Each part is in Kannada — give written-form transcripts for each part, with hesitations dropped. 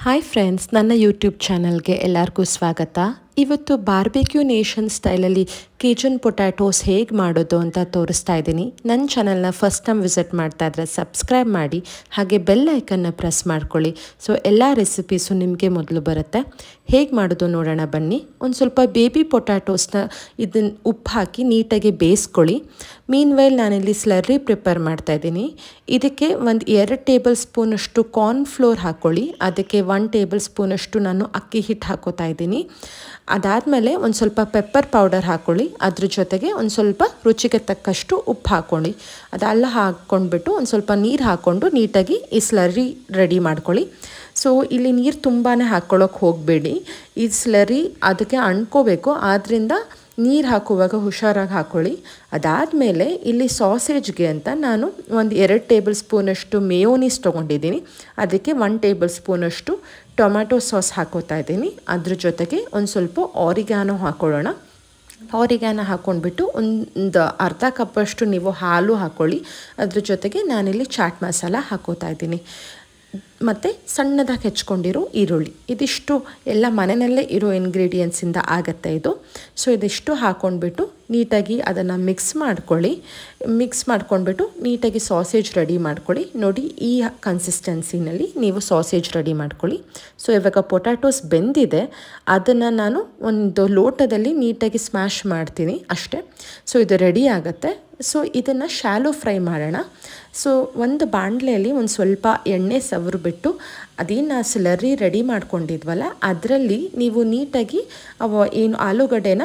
ಹಾಯ್ ಫ್ರೆಂಡ್ಸ್, ನನ್ನ ಯೂಟ್ಯೂಬ್ ಚಾನಲ್ಗೆ ಎಲ್ಲರಿಗೂ ಸ್ವಾಗತ. ಇವತ್ತು ಬಾರ್ಬೆಕ್ಯೂ ನೇಷನ್ ಸ್ಟೈಲಲ್ಲಿ ಕೇಜನ್ ಪೊಟ್ಯಾಟೋಸ್ ಹೇಗೆ ಮಾಡೋದು ಅಂತ ತೋರಿಸ್ತಾ ಇದ್ದೀನಿ. ನನ್ನ ಚಾನಲ್ನ ಫಸ್ಟ್ ಟೈಮ್ ವಿಸಿಟ್ ಮಾಡ್ತಾ ಇದ್ದರೆ ಸಬ್ಸ್ಕ್ರೈಬ್ ಮಾಡಿ, ಹಾಗೆ ಬೆಲ್ ಐಕನ್ನ ಪ್ರೆಸ್ ಮಾಡ್ಕೊಳ್ಳಿ. ಸೊ ಎಲ್ಲ ರೆಸಿಪೀಸು ನಿಮಗೆ ಮೊದಲು ಬರುತ್ತೆ. ಹೇಗೆ ಮಾಡೋದು ನೋಡೋಣ ಬನ್ನಿ. ಒಂದು ಸ್ವಲ್ಪ ಬೇಬಿ ಪೊಟ್ಯಾಟೋಸ್ನ ಇದನ್ನು ಉಪ್ಪು ಹಾಕಿ ನೀಟಾಗಿ ಬೇಯಿಸ್ಕೊಳ್ಳಿ. ಮೀನ್ವೈಲ್ ನಾನಿಲ್ಲಿ ಸ್ಲರ್ರಿ ಪ್ರಿಪೇರ್ ಮಾಡ್ತಾಯಿದ್ದೀನಿ. ಇದಕ್ಕೆ ಒಂದು 2 ಟೇಬಲ್ ಸ್ಪೂನಷ್ಟು ಕಾರ್ನ್ಫ್ಲೋರ್ ಹಾಕ್ಕೊಳ್ಳಿ. ಅದಕ್ಕೆ 1 ಟೇಬಲ್ ಸ್ಪೂನಷ್ಟು ನಾನು ಅಕ್ಕಿ ಹಿಟ್ಟು ಹಾಕೋತಾ ಇದ್ದೀನಿ. ಅದಾದಮೇಲೆ ಒಂದು ಸ್ವಲ್ಪ ಪೆಪ್ಪರ್ ಪೌಡರ್ ಹಾಕ್ಕೊಳ್ಳಿ. ಅದ್ರ ಜೊತೆಗೆ ಒಂದು ಸ್ವಲ್ಪ ರುಚಿಗೆ ತಕ್ಕಷ್ಟು ಉಪ್ಪು ಹಾಕ್ಕೊಳ್ಳಿ. ಅದೆಲ್ಲ ಹಾಕ್ಕೊಂಡ್ಬಿಟ್ಟು ಒಂದು ಸ್ವಲ್ಪ ನೀರು ಹಾಕ್ಕೊಂಡು ನೀಟಾಗಿ ಈ ಸ್ಲರ್ರಿ ರೆಡಿ ಮಾಡ್ಕೊಳ್ಳಿ. ಸೊ ಇಲ್ಲಿ ನೀರು ತುಂಬಾ ಹಾಕ್ಕೊಳ್ಳೋಕೆ ಹೋಗಬೇಡಿ. ಈ ಸ್ಲರ್ರಿ ಅದಕ್ಕೆ ಅಂಟ್ಕೋಬೇಕು, ಆದ್ದರಿಂದ ನೀರು ಹಾಕುವಾಗ ಹುಷಾರಾಗಿ ಹಾಕ್ಕೊಳ್ಳಿ. ಅದಾದಮೇಲೆ ಇಲ್ಲಿ ಸಾಸೇಜ್ಗೆ ಅಂತ ನಾನು ಒಂದು 2 ಟೇಬಲ್ ಸ್ಪೂನಷ್ಟು ಮೇಯೋನೀಸ್ ತೊಗೊಂಡಿದ್ದೀನಿ. ಅದಕ್ಕೆ 1 ಟೇಬಲ್ ಸ್ಪೂನಷ್ಟು ಟೊಮ್ಯಾಟೊ ಸಾಸ್ ಹಾಕೋತಾ ಇದ್ದೀನಿ. ಅದ್ರ ಜೊತೆಗೆ ಒಂದು ಸ್ವಲ್ಪ ಆರಿಗ್ಯಾನೋ ಹಾಕ್ಕೊಳ್ಳೋಣ. ಆರಿಗ್ಯಾನೋ ಹಾಕ್ಕೊಂಡ್ಬಿಟ್ಟು ಒಂದು ಅರ್ಧ ಕಪ್ಪಷ್ಟು ನೀವು ಹಾಲು ಹಾಕ್ಕೊಳ್ಳಿ. ಅದ್ರ ಜೊತೆಗೆ ನಾನಿಲ್ಲಿ ಚಾಟ್ ಮಸಾಲ ಹಾಕೋತಾ ಇದ್ದೀನಿ. ಮತ್ತು ಸಣ್ಣದಾಗಿ ಹೆಚ್ಕೊಂಡಿರೋ ಈರುಳ್ಳಿ, ಇದಿಷ್ಟು ಎಲ್ಲ ಮನೆಯಲ್ಲೇ ಇರೋ ಇಂಗ್ರೀಡಿಯೆಂಟ್ಸಿಂದ ಆಗುತ್ತೆ ಇದು. ಸೊ ಇದಿಷ್ಟು ಹಾಕ್ಕೊಂಡ್ಬಿಟ್ಟು ನೀಟಾಗಿ ಅದನ್ನು ಮಿಕ್ಸ್ ಮಾಡ್ಕೊಂಡ್ಬಿಟ್ಟು ನೀಟಾಗಿ ಸಾಸೇಜ್ ರೆಡಿ ಮಾಡ್ಕೊಳ್ಳಿ. ನೋಡಿ, ಈ ಕನ್ಸಿಸ್ಟೆನ್ಸಿನಲ್ಲಿ ನೀವು ಸಾಸೇಜ್ ರೆಡಿ ಮಾಡ್ಕೊಳ್ಳಿ. ಸೊ ಇವಾಗ ಪೊಟ್ಯಾಟೋಸ್ ಬೆಂದಿದೆ, ಅದನ್ನು ನಾನು ಒಂದು ಲೋಟದಲ್ಲಿ ನೀಟಾಗಿ ಸ್ಮ್ಯಾಶ್ ಮಾಡ್ತೀನಿ ಅಷ್ಟೇ. ಸೊ ಇದು ರೆಡಿ ಆಗುತ್ತೆ. ಸೊ ಇದನ್ನು ಶಾಲೋ ಫ್ರೈ ಮಾಡೋಣ. ಸೊ ಒಂದು ಬಾಣಲೆಯಲ್ಲಿ ಒಂದು ಸ್ವಲ್ಪ ಎಣ್ಣೆ ಸವರ್ಬಿಟ್ಟು ಅದೇನು ಸ್ಲರ್ರಿ ರೆಡಿ ಮಾಡ್ಕೊಂಡಿದ್ವಲ್ಲ ಅದರಲ್ಲಿ ನೀವು ನೀಟಾಗಿ ಏನು ಆಲೂಗಡ್ಡೆನ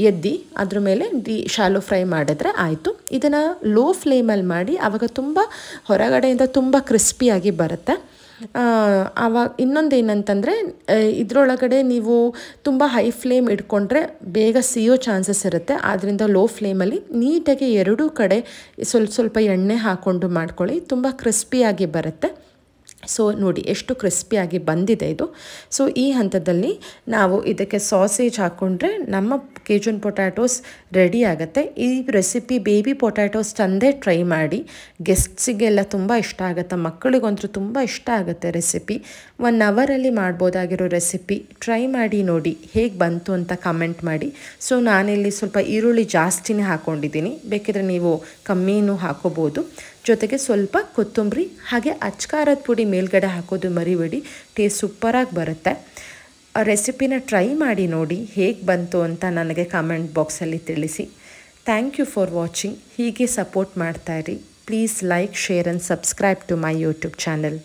ಎದ್ದಿ ಅದ್ರ ಮೇಲೆ ಶಾಲೋ ಫ್ರೈ ಮಾಡಿದ್ರೆ ಆಯಿತು. ಇದನ್ನು ಲೋ ಫ್ಲೇಮಲ್ಲಿ ಮಾಡಿ, ಆವಾಗ ತುಂಬ ಹೊರಗಡೆಯಿಂದ ತುಂಬ ಕ್ರಿಸ್ಪಿಯಾಗಿ ಬರುತ್ತೆ. ಆವಾಗ ಇನ್ನೊಂದೇನಂತಂದರೆ ಇದರೊಳಗಡೆ ನೀವು ತುಂಬ ಹೈ ಫ್ಲೇಮ್ ಇಟ್ಕೊಂಡ್ರೆ ಬೇಗ ಸಿಯೋ ಚಾನ್ಸಸ್ ಇರುತ್ತೆ. ಆದ್ದರಿಂದ ಲೋ ಫ್ಲೇಮಲ್ಲಿ ನೀಟಾಗಿ ಎರಡೂ ಕಡೆ ಸ್ವಲ್ಪ ಎಣ್ಣೆ ಹಾಕ್ಕೊಂಡು ಮಾಡ್ಕೊಳ್ಳಿ, ತುಂಬ ಕ್ರಿಸ್ಪಿಯಾಗಿ ಬರುತ್ತೆ. ಸೊ ನೋಡಿ ಎಷ್ಟು ಕ್ರಿಸ್ಪಿಯಾಗಿ ಬಂದಿದೆ ಇದು. ಸೊ ಈ ಹಂತದಲ್ಲಿ ನಾವು ಇದಕ್ಕೆ ಸಾಸೇಜ್ ಹಾಕ್ಕೊಂಡ್ರೆ ನಮ್ಮ ಕೇಜನ್ ಪೊಟ್ಯಾಟೋಸ್ ರೆಡಿ ಆಗುತ್ತೆ. ಈ ರೆಸಿಪಿ ಬೇಬಿ ಪೊಟ್ಯಾಟೋಸ್ ತಂದೇ ಟ್ರೈ ಮಾಡಿ. ಗೆಸ್ಟ್ಸಿಗೆಲ್ಲ ತುಂಬ ಇಷ್ಟ ಆಗುತ್ತೆ, ಮಕ್ಕಳಿಗಂತೂ ತುಂಬ ಇಷ್ಟ ಆಗುತ್ತೆ ರೆಸಿಪಿ. 1 ಅವರಲ್ಲಿ ಮಾಡ್ಬೋದಾಗಿರೋ ರೆಸಿಪಿ. ಟ್ರೈ ಮಾಡಿ ನೋಡಿ ಹೇಗೆ ಬಂತು ಅಂತ ಕಮೆಂಟ್ ಮಾಡಿ. ಸೊ ನಾನಿಲ್ಲಿ ಸ್ವಲ್ಪ ಈರುಳ್ಳಿ ಜಾಸ್ತಿನೇ ಹಾಕ್ಕೊಂಡಿದ್ದೀನಿ, ಬೇಕಿದ್ರೆ ನೀವು ಕಮ್ಮಿನೂ ಹಾಕೋಬೋದು. ಜೊತೆಗೆ ಸ್ವಲ್ಪ ಕೊತ್ತಂಬರಿ ಹಾಗೆ ಅಚ್ಕಾರದ ಪುಡಿ ಮೇಲ್ಗಡೆ ಹಾಕೋದು ಮರಿಬೇಡಿ, ಟೇಸ್ಟ್ ಸೂಪರಾಗಿ ಬರುತ್ತೆ. ಆ ರೆಸಿಪಿನ ಟ್ರೈ ಮಾಡಿ ನೋಡಿ ಹೇಗೆ ಬಂತು ಅಂತ ನನಗೆ ಕಮೆಂಟ್ ಬಾಕ್ಸಲ್ಲಿ ತಿಳಿಸಿ. Thank you for watching. ಹೀಗೆ ಸಪೋರ್ಟ್ ಮಾಡ್ತಾಯಿರಿ. Please like, share and subscribe to my YouTube channel.